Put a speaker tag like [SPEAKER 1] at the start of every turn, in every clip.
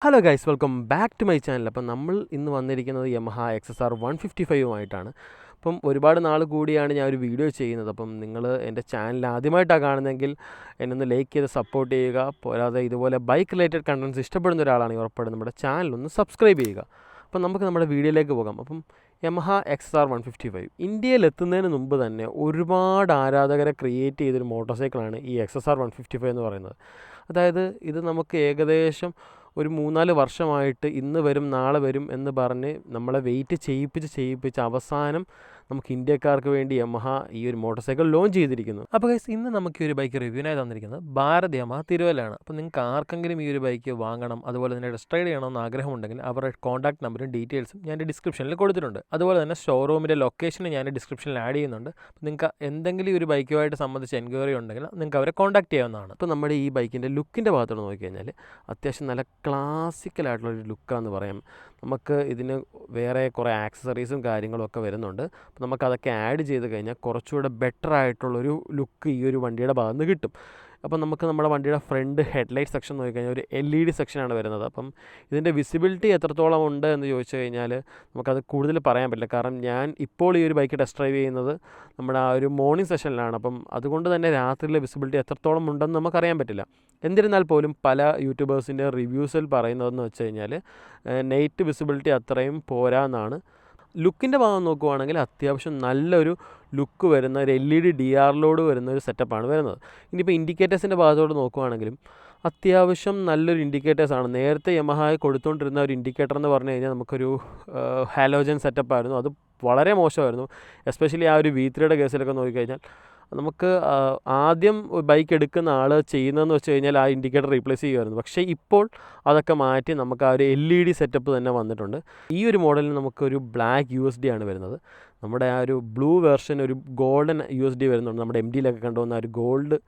[SPEAKER 1] Hello guys, welcome back to my channel. അപ്പം നമ്മൾ ഇന്ന് വന്നിരിക്കുന്നത് യമഹ XSR 155 അപ്പം ഒരുപാട് നാൾ കൂടിയാണ് ഞാൻ ഒരു വീഡിയോ ചെയ്യുന്നത്. അപ്പം നിങ്ങൾ എൻ്റെ ചാനൽ ആദ്യമായിട്ടാണ് കാണുന്നതെങ്കിൽ എന്നെ ഒന്ന് ലൈക്ക് ചെയ്ത് സപ്പോർട്ട് ചെയ്യുക. പോരാതെ ഇതുപോലെ ബൈക്ക് റിലേറ്റഡ് കണ്ടൻസ് ഇഷ്ടപ്പെടുന്ന ഒരാളാണെങ്കിൽ ഉറപ്പായിട്ടും നമ്മുടെ ചാനലൊന്ന് സബ്സ്ക്രൈബ് ചെയ്യുക. അപ്പം നമുക്ക് നമ്മുടെ വീഡിയോയിലേക്ക് പോകാം. അപ്പം യമഹ XSR 155 ഇന്ത്യയിൽ എത്തുന്നതിന് മുമ്പ് തന്നെ ഒരുപാട് ആരാധകരെ ക്രിയേറ്റ് ചെയ്തൊരു മോട്ടോർ സൈക്കിളാണ് ഈ XSR 155 എന്ന് പറയുന്നത്. അതായത് ഇത് നമുക്ക് ഏകദേശം ഒരു 3-4 വർഷമായിട്ട് ഇന്ന് വരും നാളെ വരും എന്ന് പറഞ്ഞ് നമ്മളെ വെയിറ്റ് ചെയ്യിപ്പിച്ച് അവസാനം നമുക്ക് ഇന്ത്യക്കാർക്ക് വേണ്ടി യമഹ ഈ ഒരു മോട്ടോർ സൈക്കിൾ ലോഞ്ച് ചെയ്തിരിക്കുന്നു. അപ്പോൾ ഗൈസ്, ഇന്ന് നമുക്ക് ഈ ഒരു ബൈക്ക് റിവ്യൂനായി തന്നിരിക്കുന്നത് ഭാരത് യമഹ തിരുവല്ലയാണ്. അപ്പോൾ നിങ്ങൾക്ക് ആർക്കെങ്കിലും ഈ ഒരു ബൈക്ക് വാങ്ങണം, അതുപോലെ തന്നെ ടെസ്റ്റ് റൈഡ് ചെയ്യണമെന്ന് ആഗ്രഹമുണ്ടെങ്കിൽ അവരുടെ കോൺടാക്ട് നമ്പറും ഡീറ്റെയിൽസും ഞാൻ ഡിസ്ക്രിപ്ഷനിൽ കൊടുത്തിട്ടുണ്ട്. അതുപോലെ തന്നെ ഷോറൂമിൻ്റെ ലൊക്കേഷനും ഞാൻ ഡിസ്ക്രിപ്ഷനിൽ ആഡ് ചെയ്യുന്നുണ്ട്. അപ്പോൾ നിങ്ങൾക്ക് എന്തെങ്കിലും ഈ ഒരു ബൈക്കുമായിട്ട് സംബന്ധിച്ച് എൻക്വയറി ഉണ്ടെങ്കിൽ നിങ്ങൾക്ക് അവരെ കോൺടാക്ട് ചെയ്യാവുന്നതാണ്. അപ്പോൾ നമ്മുടെ ഈ ബൈക്കിൻ്റെ ലുക്കിൻ്റെ ഭാഗത്തോട് നോക്കിക്കഴിഞ്ഞാൽ അത്യാവശ്യം നല്ല ക്ലാസിക്കലായിട്ടുള്ളൊരു ലുക്കാന്ന് പറയാം. നമുക്ക് ഇതിന് വേറെ കുറേ ആക്സസറീസും കാര്യങ്ങളും ഒക്കെ വരുന്നുണ്ട്. അപ്പോൾ നമുക്കതൊക്കെ ആഡ് ചെയ്ത് കഴിഞ്ഞാൽ കുറച്ചുകൂടെ ബെറ്റർ ആയിട്ടുള്ളൊരു ലുക്ക് ഈ ഒരു വണ്ടിയുടെ ഭാഗത്ത് നിന്ന് കിട്ടും. അപ്പം നമുക്ക് നമ്മുടെ വണ്ടിയുടെ ഫ്രണ്ട് ഹെഡ്ലൈറ്റ് സെക്ഷൻ നോക്കിക്കഴിഞ്ഞാൽ ഒരു LED സെക്ഷനാണ് വരുന്നത്. അപ്പം ഇതിൻ്റെ വിസിബിലിറ്റി എത്രത്തോളം ഉണ്ട് എന്ന് ചോദിച്ചു കഴിഞ്ഞാൽ നമുക്കത് കൂടുതൽ പറയാൻ പറ്റില്ല. കാരണം ഞാൻ ഇപ്പോൾ ഈ ഒരു ബൈക്ക് ടെസ്റ്റ് ഡ്രൈവ് ചെയ്യുന്നത് നമ്മുടെ ആ ഒരു മോർണിംഗ് സെഷനിലാണ്. അപ്പം അതുകൊണ്ട് തന്നെ രാത്രിയിലെ വിസിബിലിറ്റി എത്രത്തോളം ഉണ്ടെന്ന് നമുക്കറിയാൻ പറ്റില്ല. എന്നിരുന്നാൽ പോലും പല യൂട്യൂബേഴ്സിൻ്റെ റിവ്യൂസിൽ പറയുന്നതെന്ന് വെച്ച് കഴിഞ്ഞാൽ നൈറ്റ് വിസിബിലിറ്റി അത്രയും പോരാ എന്നാണ്. ലുക്കിൻ്റെ ഭാഗം നോക്കുവാണെങ്കിൽ അത്യാവശ്യം നല്ലൊരു ലുക്ക് വരുന്ന ഒരു LED DRLോട് വരുന്ന ഒരു സെറ്റപ്പാണ് വരുന്നത്. ഇനിയിപ്പോൾ ഇൻഡിക്കേറ്റേഴ്സിൻ്റെ ഭാഗത്തോട് നോക്കുവാണെങ്കിലും അത്യാവശ്യം നല്ലൊരു ഇൻഡിക്കേറ്റേഴ്സാണ്. നേരത്തെ യമഹ കൊടുത്തുകൊണ്ടിരുന്ന ഒരു ഇൻഡിക്കേറ്റർ എന്ന് പറഞ്ഞു കഴിഞ്ഞാൽ നമുക്കൊരു ഹാലോജൻ സെറ്റപ്പായിരുന്നു. അത് വളരെ മോശമായിരുന്നു. എസ്പെഷ്യലി ആ ഒരു V3യുടെ കേസിലൊക്കെ നോക്കിക്കഴിഞ്ഞാൽ നമുക്ക് ആദ്യം ബൈക്ക് എടുക്കുന്ന ആൾ ചെയ്യുന്നതെന്ന് വെച്ച് കഴിഞ്ഞാൽ ആ ഇൻഡിക്കേറ്റർ റീപ്ലേസ് ചെയ്യുമായിരുന്നു. പക്ഷേ ഇപ്പോൾ അതൊക്കെ മാറ്റി നമുക്ക് ആ ഒരു LED സെറ്റപ്പ് തന്നെ വന്നിട്ടുണ്ട്. ഈ ഒരു മോഡലിന് നമുക്കൊരു ബ്ലാക്ക് USD ആണ് വരുന്നത്. നമ്മുടെ ആ ഒരു ബ്ലൂ വേർഷൻ ഒരു ഗോൾഡൻ USD വരുന്നുണ്ട്. നമ്മുടെ MDയിലൊക്കെ കണ്ടുവന്ന ആ ഒരു ഗോൾഡ്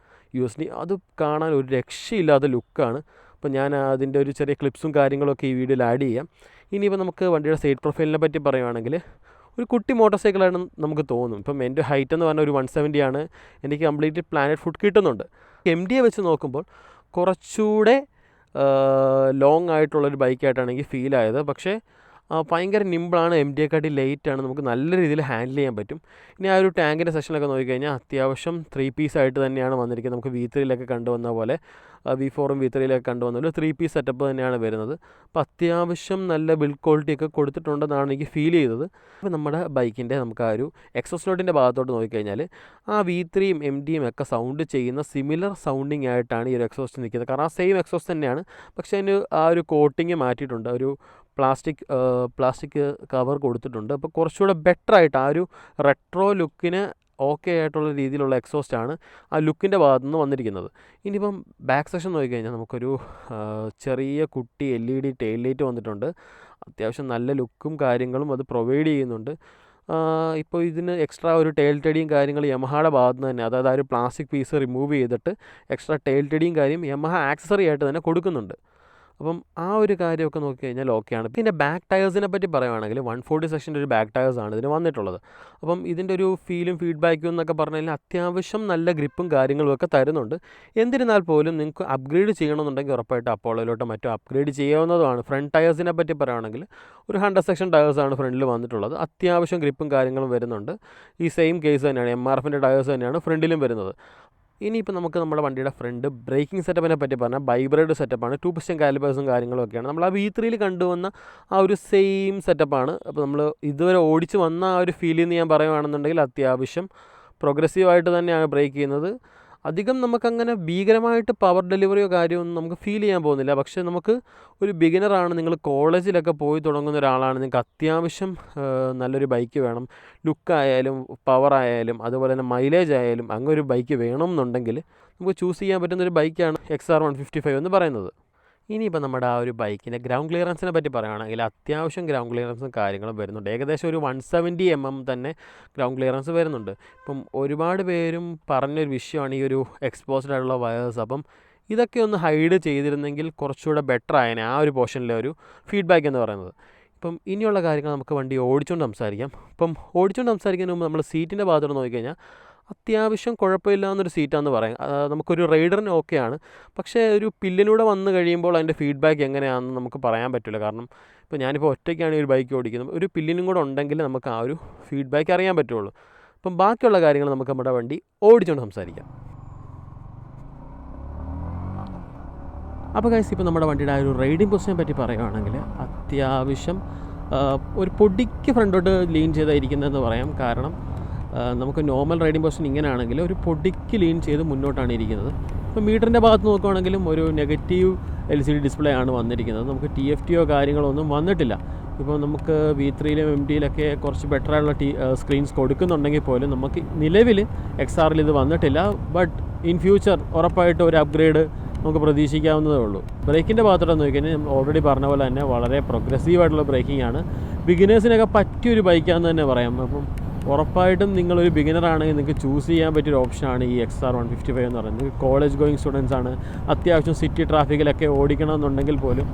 [SPEAKER 1] USD അത് കാണാൻ ഒരു രക്ഷയില്ലാത്ത ലുക്കാണ്. അപ്പോൾ ഞാൻ അതിൻ്റെ ഒരു ചെറിയ ക്ലിപ്സും കാര്യങ്ങളൊക്കെ ഈ വീഡിയോയിൽ ആഡ് ചെയ്യാം. ഇനിയിപ്പോൾ നമുക്ക് വണ്ടിയുടെ സൈഡ് പ്രൊഫൈലിനെ പറ്റി പറയുവാണെങ്കിൽ ഒരു കുട്ടി മോട്ടോർ സൈക്കിളാണ് നമുക്ക് തോന്നും. ഇപ്പം എൻ്റെ ഹൈറ്റ് എന്ന് പറഞ്ഞാൽ ഒരു 170 ആണ്. എനിക്ക് കംപ്ലീറ്റ് പ്ലാനറ്റ് ഫുഡ് കിട്ടുന്നുണ്ട്. MDയെ വെച്ച് നോക്കുമ്പോൾ കുറച്ചുകൂടെ ലോങ് ആയിട്ടുള്ളൊരു ബൈക്കായിട്ടാണ് എനിക്ക് ഫീൽ ആയത്. പക്ഷേ ഭയങ്കര നിമ്പിളാണ്. MDയെക്കാട്ടി ലൈറ്റാണ്. നമുക്ക് നല്ല രീതിയിൽ ഹാൻഡിൽ ചെയ്യാൻ പറ്റും. ഇനി ആ ഒരു ടാങ്കിൻ്റെ സെഷനൊക്കെ നോക്കിക്കഴിഞ്ഞാൽ അത്യാവശ്യം 3 പീസായിട്ട് തന്നെയാണ് വന്നിരിക്കുന്നത്. നമുക്ക് V3യിലൊക്കെ കണ്ടുവന്ന പോലെ V4ഉം V3യിലൊക്കെ കണ്ടുവന്ന ഒരു 3 പീസ് സെറ്റപ്പ് തന്നെയാണ് വരുന്നത്. അപ്പോൾ അത്യാവശ്യം നല്ല ബിൽഡ് ക്വാളിറ്റിയൊക്കെ കൊടുത്തിട്ടുണ്ടെന്നാണ് എനിക്ക് ഫീൽ ചെയ്തത്. അപ്പോൾ നമ്മുടെ ബൈക്കിൻ്റെ നമുക്ക് ആ ഒരു എക്സോസ്റ്റ് നോട്ടിൻ്റെ ഭാഗത്തോട്ട് നോക്കിക്കഴിഞ്ഞാൽ ആ V3യും MDയും ഒക്കെ സൗണ്ട് ചെയ്യുന്ന സിമിലർ സൗണ്ടിങ് ആയിട്ടാണ് ഈ ഒരു എക്സോസ്റ്റ് നിൽക്കുന്നത്. കാരണം ആ സെയിം എക്സോസ്റ്റ് തന്നെയാണ്. പക്ഷേ അതിന് ആ ഒരു കോട്ടിങ് മാറ്റിയിട്ടുണ്ട്. ഒരു പ്ലാസ്റ്റിക് കവർ കൊടുത്തിട്ടുണ്ട്. അപ്പോൾ കുറച്ചുകൂടെ ബെറ്ററായിട്ട് ആ ഒരു റെട്രോ ലുക്കിന് ഓക്കെ ആയിട്ടുള്ള രീതിയിലുള്ള എക്സോസ്റ്റാണ് ആ ലുക്കിൻ്റെ ഭാഗത്തു നിന്ന് വന്നിരിക്കുന്നത്. ഇനിയിപ്പം ബാക്ക് സെക്ഷൻ നോക്കിക്കഴിഞ്ഞാൽ നമുക്കൊരു ചെറിയ കുട്ടി LED ടെയിൽ ലൈറ്റ് വന്നിട്ടുണ്ട്. അത്യാവശ്യം നല്ല ലുക്കും കാര്യങ്ങളും അത് പ്രൊവൈഡ് ചെയ്യുന്നുണ്ട്. ഇപ്പോൾ ഇതിന് എക്സ്ട്രാ ഒരു ടെയിൽ ടെഡിയും കാര്യങ്ങൾ യമഹയുടെ ഭാഗത്ത് നിന്ന് തന്നെ, അതായത് ആ ഒരു പ്ലാസ്റ്റിക് പീസ് റിമൂവ് ചെയ്തിട്ട് എക്സ്ട്രാ ടെയിൽ ടെഡിയും കാര്യം യമഹ ആക്സസറി ആയിട്ട് തന്നെ കൊടുക്കുന്നുണ്ട്. അപ്പം ആ ഒരു കാര്യമൊക്കെ നോക്കിക്കഴിഞ്ഞാൽ ഓക്കെയാണ്. പിന്നെ ബാക്ക് ടയേഴ്സിനെ പറ്റി പറയുവാണെങ്കിൽ 140 സെക്ഷൻ്റെ ഒരു ബാക്ക് ടയേഴ്സാണ് ഇതിന് വന്നിട്ടുള്ളത്. അപ്പം ഇതിൻ്റെ ഒരു ഫീലും ഫീഡ്ബാക്കും എന്നൊക്കെ പറഞ്ഞു കഴിഞ്ഞാൽ അത്യാവശ്യം നല്ല ഗ്രിപ്പും കാര്യങ്ങളും ഒക്കെ തരുന്നുണ്ട്. എന്നിരുന്നാൽ പോലും നിങ്ങൾക്ക് അപ്ഗ്രേഡ് ചെയ്യണമെന്നുണ്ടെങ്കിൽ ഉറപ്പായിട്ട് അപ്പോളോയിലോട്ടോ മറ്റോ അപ്ഗ്രേഡ് ചെയ്യാവുന്നതാണ്. ഫ്രണ്ട് ടയേഴ്സിനെ പറ്റി പറയുകയാണെങ്കിൽ ഒരു 100 സെക്ഷൻ ടയേഴ്സാണ് ഫ്രണ്ടിൽ വന്നിട്ടുള്ളത്. അത്യാവശ്യം ഗ്രിപ്പും കാര്യങ്ങളും വരുന്നുണ്ട്. ഈ സെയിം കേസ് തന്നെയാണ്, MRFൻ്റെ ടയേഴ്സ് തന്നെയാണ് ഫ്രണ്ടിലും വരുന്നത്. ഇനിയിപ്പോൾ നമുക്ക് നമ്മുടെ വണ്ടിയുടെ ഫ്രണ്ട് ബ്രേക്കിംഗ് സെറ്റപ്പിനെ പറ്റി പറഞ്ഞാൽ വൈബ്രേഡ് സെറ്റപ്പാണ്. 2 പിസ്റ്റൺ കാലിപ്പേഴ്സും കാര്യങ്ങളൊക്കെയാണ്. നമ്മൾ ആ V3യിൽ കണ്ടുവന്ന ആ ഒരു സെയിം സെറ്റപ്പാണ്. അപ്പോൾ നമ്മൾ ഇതുവരെ ഓടിച്ച് വന്ന ആ ഒരു ഫീലിൽ നിന്ന് ഞാൻ പറയുകയാണെന്നുണ്ടെങ്കിൽ അത്യാവശ്യം പ്രോഗ്രസീവായിട്ട് തന്നെയാണ് ബ്രേക്ക് ചെയ്യുന്നത്. അധികം നമുക്കങ്ങനെ ഭീകരമായിട്ട് പവർ ഡെലിവറിയോ കാര്യമൊന്നും നമുക്ക് ഫീൽ ചെയ്യാൻ പോകുന്നില്ല. പക്ഷേ നമുക്ക് ഒരു ബിഗിനറാണ്, നിങ്ങൾ കോളേജിലൊക്കെ പോയി തുടങ്ങുന്ന ഒരാളാണ്, നിങ്ങൾക്ക് അത്യാവശ്യം നല്ലൊരു ബൈക്ക് വേണം, ലുക്കായാലും പവറായാലും അതുപോലെ തന്നെ മൈലേജ് ആയാലും അങ്ങനെ ഒരു ബൈക്ക് വേണം എന്നുണ്ടെങ്കിൽ നമുക്ക് ചൂസ് ചെയ്യാൻ പറ്റുന്നൊരു ബൈക്കാണ് XR 155 എന്ന് പറയുന്നത്. ഇനിയിപ്പോൾ നമ്മുടെ ആ ഒരു ബൈക്കിൻ്റെ ഗ്രൗണ്ട് ക്ലിയറൻസിനെ പറ്റി പറയുകയാണെങ്കിൽ അത്യാവശ്യം ഗ്രൗണ്ട് ക്ലിയറൻസും കാര്യങ്ങളും വരുന്നുണ്ട്. ഏകദേശം ഒരു 170 mm തന്നെ ഗ്രൗണ്ട് ക്ലിയറൻസ് വരുന്നുണ്ട്. ഇപ്പം ഒരുപാട് പേരും പറഞ്ഞൊരു വിഷയമാണ് ഈ ഒരു എക്സ്പോസ്ഡ് ആയിട്ടുള്ള വയേഴ്സ്. അപ്പം ഇതൊക്കെ ഒന്ന് ഹൈഡ് ചെയ്തിരുന്നെങ്കിൽ കുറച്ചുകൂടെ ബെറ്റർ ആയേനെ ആ ഒരു പോർഷനിലെ ഒരു ഫീഡ്ബാക്ക് എന്ന് പറയുന്നത്. ഇപ്പം ഇനിയുള്ള കാര്യങ്ങൾ നമുക്ക് വണ്ടി ഓടിച്ചുകൊണ്ട് സംസാരിക്കാം. ഇപ്പം ഓടിച്ചുകൊണ്ട് സംസാരിക്കുന്നതിന് മുമ്പ് നമ്മൾ സീറ്റിൻ്റെ ഭാഗത്തോട്ട് നോക്കിക്കഴിഞ്ഞാൽ അത്യാവശ്യം കുഴപ്പമില്ല എന്നൊരു സീറ്റാണെന്ന് പറയാം. നമുക്കൊരു റൈഡറിന് ഓക്കെയാണ്. പക്ഷേ ഒരു പില്ലിലൂടെ വന്ന് കഴിയുമ്പോൾ അതിൻ്റെ ഫീഡ്ബാക്ക് എങ്ങനെയാണെന്ന് നമുക്ക് പറയാൻ പറ്റില്ല. കാരണം ഇപ്പോൾ ഞാനിപ്പോൾ ഒറ്റയ്ക്കാണ് ഈ ഒരു ബൈക്ക് ഓടിക്കുന്നത്. ഒരു പില്ലിനും കൂടെ ഉണ്ടെങ്കിൽ നമുക്ക് ആ ഒരു ഫീഡ്ബാക്ക് അറിയാൻ പറ്റുള്ളൂ. അപ്പം ബാക്കിയുള്ള കാര്യങ്ങൾ നമുക്ക് നമ്മുടെ വണ്ടി ഓടിച്ചുകൊണ്ട് സംസാരിക്കാം. അപ്പോൾ ഗൈസ്, ഇപ്പോൾ നമ്മുടെ വണ്ടിയുടെ ആ ഒരു റൈഡിങ് പൊസിഷനെ പറ്റി പറയുകയാണെങ്കിൽ അത്യാവശ്യം ഒരു പൊടിക്ക് ഫ്രണ്ടോട്ട് ലീൻ ചെയ്തായിരിക്കുന്നതെന്ന് പറയാം. കാരണം നമുക്ക് നോർമൽ റൈഡിങ് പൊസിഷൻ ഇങ്ങനെയാണെങ്കിൽ ഒരു പൊടിക്ക് ലീൻ ചെയ്ത് മുന്നോട്ടാണ് ഇരിക്കുന്നത്. ഇപ്പോൾ മീറ്ററിൻ്റെ ഭാഗത്ത് നോക്കുകയാണെങ്കിലും ഒരു നെഗറ്റീവ് LCD ഡിസ്പ്ലേ ആണ് വന്നിരിക്കുന്നത്. നമുക്ക് TFTയോ കാര്യങ്ങളോ ഒന്നും വന്നിട്ടില്ല. ഇപ്പോൾ നമുക്ക് V3യിലും MTയിലൊക്കെ കുറച്ച് ബെറ്ററായിട്ടുള്ള സ്ക്രീൻസ് കൊടുക്കുന്നുണ്ടെങ്കിൽ പോലും നമുക്ക് നിലവിൽ XRൽ ഇത് വന്നിട്ടില്ല. ബട്ട് ഇൻ ഫ്യൂച്ചർ ഉറപ്പായിട്ട് ഒരു അപ്ഗ്രേഡ് നമുക്ക് പ്രതീക്ഷിക്കാവുന്നതേ ഉള്ളൂ. ബ്രേക്കിൻ്റെ ഭാഗത്തോടെ നോക്കിക്കഴിഞ്ഞാൽ നമ്മൾ ഓൾറെഡി പറഞ്ഞ പോലെ തന്നെ വളരെ പ്രോഗ്രസീവായിട്ടുള്ള ബ്രേക്കിംഗ് ആണ്. ബിഗിനേഴ്സിനൊക്കെ പറ്റിയൊരു ബൈക്കാണെന്ന് തന്നെ പറയാം. അപ്പം ഉറപ്പായിട്ടും നിങ്ങളൊരു ബിഗിനറാണെങ്കിൽ നിങ്ങൾക്ക് ചൂസ് ചെയ്യാൻ പറ്റിയൊരു ഓപ്ഷനാണ് ഈ XR 155 എന്ന് പറയുന്നത്. കോളേജ് ഗോയിങ് സ്റ്റുഡൻസ് ആണ്, അത്യാവശ്യം സിറ്റി ട്രാഫിക്കിലൊക്കെ ഓടിക്കണമെന്നുണ്ടെങ്കിൽ പോലും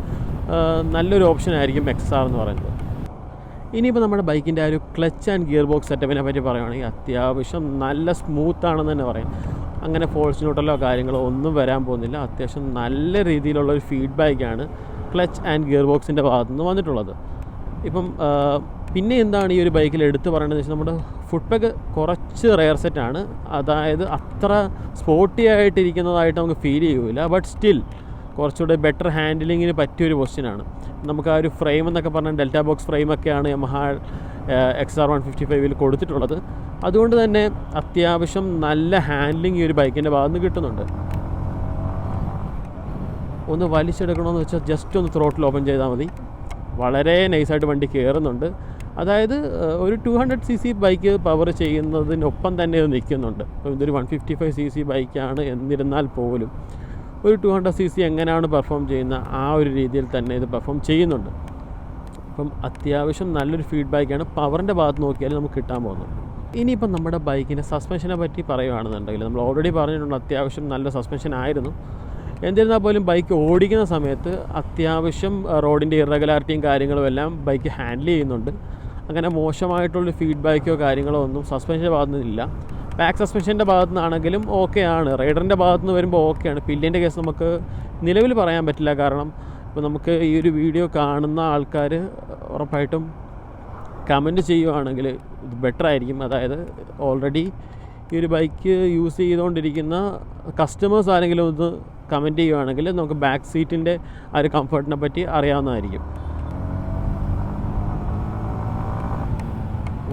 [SPEAKER 1] നല്ലൊരു ഓപ്ഷനായിരിക്കും XR എന്ന് പറയുന്നത്. ഇനിയിപ്പോൾ നമ്മുടെ ബൈക്കിൻ്റെ ആ ഒരു ക്ലച്ച് ആൻഡ് ഗിയർ ബോക്സ് സെറ്റപ്പിനെ പറ്റി പറയുകയാണെങ്കിൽ അത്യാവശ്യം നല്ല സ്മൂത്താണെന്ന് തന്നെ പറയാം. അങ്ങനെ ഫോൾസ് ന്യൂട്രലോ കാര്യങ്ങളോ ഒന്നും വരാൻ പോകുന്നില്ല. അത്യാവശ്യം നല്ല രീതിയിലുള്ളൊരു ഫീഡ്ബാക്കാണ് ക്ലച്ച് ആൻഡ് ഗിയർ ബോക്സിൻ്റെ ഭാഗത്തുനിന്ന് വന്നിട്ടുള്ളത്. ഇപ്പം പിന്നെ എന്താണ് ഈ ഒരു ബൈക്കിൽ എടുത്ത് പറയേണ്ടതെന്ന് വെച്ചാൽ നമ്മുടെ ഫുഡ് പാക്ക് കുറച്ച് റെയർ സെറ്റാണ്. അതായത് അത്ര സ്പോർട്ടി ആയിട്ടിരിക്കുന്നതായിട്ട് നമുക്ക് ഫീൽ ചെയ്യില്ല. ബട്ട് സ്റ്റിൽ കുറച്ചുകൂടെ ബെറ്റർ ഹാൻഡിലിങ്ങിന് പറ്റിയൊരു പൊസിഷനാണ്. നമുക്ക് ആ ഒരു ഫ്രെയിം എന്നൊക്കെ പറഞ്ഞാൽ ഡെൽറ്റ ബോക്സ് ഫ്രെയിമൊക്കെയാണ് യമഹ XR 155ൽ കൊടുത്തിട്ടുള്ളത്. അതുകൊണ്ട് തന്നെ അത്യാവശ്യം നല്ല ഹാൻഡ്ലിങ് ഈ ഒരു ബൈക്കിൻ്റെ ഭാഗത്ത് നിന്ന് കിട്ടുന്നുണ്ട്. ഒന്ന് വലിച്ചെടുക്കണമെന്ന് വെച്ചാൽ ജസ്റ്റ് ഒന്ന് ത്രോട്ടിൽ ഓപ്പൺ ചെയ്താൽ മതി. വളരെ നൈസായിട്ട് വണ്ടി കയറുന്നുണ്ട്. അതായത് ഒരു 200cc ബൈക്ക് പവർ ചെയ്യുന്നതിനൊപ്പം തന്നെ ഇത് നിൽക്കുന്നുണ്ട്. അപ്പോൾ ഇതൊരു 155cc ബൈക്കാണ് എന്നിരുന്നാൽ പോലും ഒരു 200cc എങ്ങനെയാണ് പെർഫോം ചെയ്യുന്ന ആ ഒരു രീതിയിൽ തന്നെ ഇത് പെർഫോം ചെയ്യുന്നുണ്ട്. അപ്പം അത്യാവശ്യം നല്ലൊരു ഫീഡ്ബാക്കാണ് പവറിൻ്റെ ഭാഗത്ത് നോക്കിയാൽ നമുക്ക് കിട്ടാൻ പോകുന്നത്. ഇനിയിപ്പം നമ്മുടെ ബൈക്കിൻ്റെ സസ്പെൻഷനെ പറ്റി പറയുകയാണെന്നുണ്ടെങ്കിൽ നമ്മൾ ഓൾറെഡി പറഞ്ഞിട്ടുണ്ട് അത്യാവശ്യം നല്ല സസ്പെൻഷൻ ആയിരുന്നു. എന്നിരുന്നാൽ പോലും ബൈക്ക് ഓടിക്കുന്ന സമയത്ത് അത്യാവശ്യം റോഡിൻ്റെ ഇറഗുലാരിറ്റിയും കാര്യങ്ങളും എല്ലാം ബൈക്ക് ഹാൻഡിൽ ചെയ്യുന്നുണ്ട്. അങ്ങനെ മോശമായിട്ടുള്ള ഫീഡ്ബാക്കോ കാര്യങ്ങളോ ഒന്നും സസ്പെൻഷൻ്റെ ഭാഗത്തു നിന്നില്ല. ബാക്ക് സസ്പെൻഷൻ്റെ ഭാഗത്തു നിന്നാണെങ്കിലും ഓക്കെയാണ്. റൈഡറിൻ്റെ ഭാഗത്തു നിന്ന് വരുമ്പോൾ ഓക്കെയാണ്. പില്ലിൻ്റെ കേസ് നമുക്ക് നിലവിൽ പറയാൻ പറ്റില്ല. കാരണം ഇപ്പോൾ നമുക്ക് ഈ ഒരു വീഡിയോ കാണുന്ന ആൾക്കാർ ഉറപ്പായിട്ടും കമൻറ്റ് ചെയ്യുവാണെങ്കിൽ ഇത് ബെറ്റർ ആയിരിക്കും. അതായത് ഓൾറെഡി ഈ ഒരു ബൈക്ക് യൂസ് ചെയ്തുകൊണ്ടിരിക്കുന്ന കസ്റ്റമേഴ്സ് ആരെങ്കിലും ഒന്ന് കമൻറ്റ് ചെയ്യുവാണെങ്കിൽ നമുക്ക് ബാക്ക് സീറ്റിൻ്റെ ആ ഒരു കംഫർട്ടിനെ പറ്റി അറിയാവുന്നതായിരിക്കും.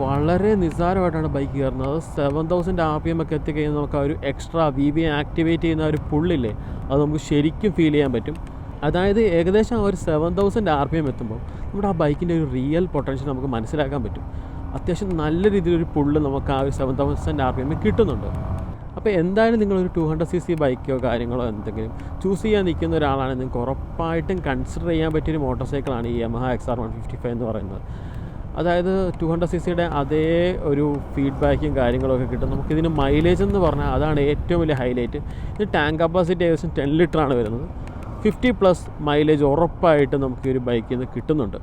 [SPEAKER 1] വളരെ നിസ്സാരമായിട്ടാണ് ബൈക്ക് കയറുന്നത്. 7000 RPM ഒക്കെ എത്തിക്കഴിഞ്ഞാൽ നമുക്ക് ആ ഒരു എക്സ്ട്രാ VB ആക്ടിവേറ്റ് ചെയ്യുന്ന ഒരു പുള്ളില്ലേ, അത് നമുക്ക് ശരിക്കും ഫീൽ ചെയ്യാൻ പറ്റും. അതായത് ഏകദേശം ആ ഒരു 7000 RPM എത്തുമ്പോൾ നമ്മുടെ ആ ബൈക്കിൻ്റെ ഒരു റിയൽ പൊട്ടൻഷ്യൽ നമുക്ക് മനസ്സിലാക്കാൻ പറ്റും. അത്യാവശ്യം നല്ല രീതിയിലൊരു പുള്ള് നമുക്ക് ആ ഒരു 7000 RPM കിട്ടുന്നുണ്ട്. അപ്പോൾ എന്തായാലും നിങ്ങളൊരു 200cc ബൈക്കോ കാര്യങ്ങളോ എന്തെങ്കിലും ചൂസ് ചെയ്യാൻ നിൽക്കുന്ന ഒരാളാണെങ്കിൽ നിങ്ങൾക്ക് ഉറപ്പായിട്ടും കൺസിഡർ ചെയ്യാൻ പറ്റിയൊരു മോട്ടോർ സൈക്കിളാണ് ഈ യമഹ XR 155 എന്ന് പറയുന്നത്. അതായത് 200cc അതേ ഒരു ഫീഡ്ബാക്കും കാര്യങ്ങളൊക്കെ കിട്ടും. നമുക്കിതിന് മൈലേജ് എന്ന് പറഞ്ഞാൽ അതാണ് ഏറ്റവും വലിയ ഹൈലൈറ്റ്. ഇത് ടാങ്ക് കപ്പാസിറ്റി ഏകദേശം 10 ലിറ്ററാണ് വരുന്നത്. 50+ മൈലേജ് ഉറപ്പായിട്ട് നമുക്ക് ഈ ഒരു ബൈക്കിൽ നിന്ന് കിട്ടുന്നുണ്ട്.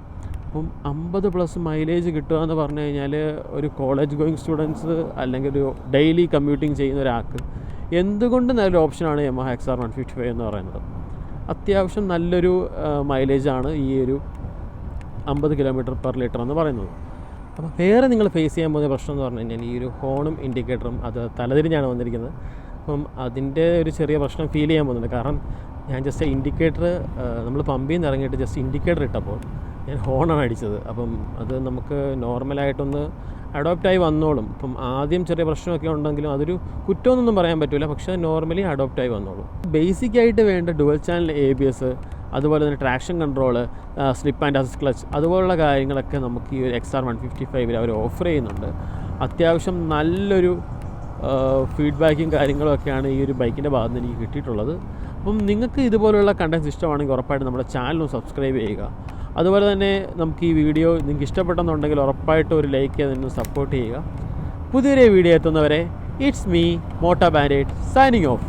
[SPEAKER 1] അപ്പം 50+ മൈലേജ് കിട്ടുക എന്ന് പറഞ്ഞു കഴിഞ്ഞാൽ ഒരു കോളേജ് ഗോയിങ് സ്റ്റുഡൻസ് അല്ലെങ്കിൽ ഒരു ഡെയിലി കമ്മ്യൂട്ടിങ് ചെയ്യുന്ന ഒരാൾക്ക് എന്തുകൊണ്ട് നല്ലൊരു ഓപ്ഷനാണ് യമഹ XR 155 എന്ന് പറയുന്നത്. അത്യാവശ്യം നല്ലൊരു മൈലേജാണ് ഈ ഒരു 50 km/ലിറ്റർ എന്ന് പറയുന്നത്. അപ്പോൾ വേറെ നിങ്ങൾ ഫേസ് ചെയ്യാൻ പോകുന്ന പ്രശ്നം എന്ന് പറഞ്ഞു കഴിഞ്ഞാൽ ഈ ഒരു ഹോണും ഇൻഡിക്കേറ്ററും അത് തലതിരിഞ്ഞാണ് വന്നിരിക്കുന്നത്. അപ്പം അതിൻ്റെ ഒരു ചെറിയ പ്രശ്നം ഫീൽ ചെയ്യാൻ പോകുന്നുണ്ട്. കാരണം ഞാൻ ജസ്റ്റ് ഇൻഡിക്കേറ്റർ നമ്മൾ പമ്പിൽ നിന്ന് ഇറങ്ങിയിട്ട് ജസ്റ്റ് ഇൻഡിക്കേറ്റർ ഇട്ടപ്പോൾ ഞാൻ ഹോണാണ് അടിച്ചത്. അപ്പം അത് നമുക്ക് നോർമലായിട്ടൊന്ന് അഡോപ്റ്റായി വന്നോളും. ഇപ്പം ആദ്യം ചെറിയ പ്രശ്നമൊക്കെ ഉണ്ടെങ്കിലും അതൊരു കുറ്റമൊന്നും പറയാൻ പറ്റില്ല. പക്ഷേ നോർമലി അഡോപ്റ്റായി വന്നോളും. ബേസിക്കായിട്ട് വേണ്ട ഡുവൽ ചാനൽ ABS, അതുപോലെ തന്നെ traction control, slip and assist clutch, അതുപോലുള്ള കാര്യങ്ങളൊക്കെ നമുക്ക് ഈ ഒരു XR 155 അവർ ഓഫർ ചെയ്യുന്നുണ്ട്. അത്യാവശ്യം നല്ലൊരു ഫീഡ്ബാക്കും കാര്യങ്ങളും ഒക്കെയാണ് ഈ ഒരു ബൈക്കിൻ്റെ ഭാഗത്ത് നിന്ന് എനിക്ക് കിട്ടിയിട്ടുള്ളത്. അപ്പം നിങ്ങൾക്ക് ഇതുപോലുള്ള കണ്ടൻസ് ഇഷ്ടമാണെങ്കിൽ ഉറപ്പായിട്ട് നമ്മുടെ ചാനലും സബ്സ്ക്രൈബ് ചെയ്യുക. അതുപോലെ തന്നെ നമുക്ക് ഈ വീഡിയോ നിങ്ങൾക്ക് ഇഷ്ടപ്പെട്ടെന്നുണ്ടെങ്കിൽ ഉറപ്പായിട്ട് ഒരു ലൈക്ക് ചെയ്ത് നിന്ന് സപ്പോർട്ട് ചെയ്യുക. പുതിയൊരു വീഡിയോ എത്തുന്നവരെ ഇറ്റ്സ് മീ മോട്ടോ ബാൻഡേഡ് സൈനിങ് ഓഫ്.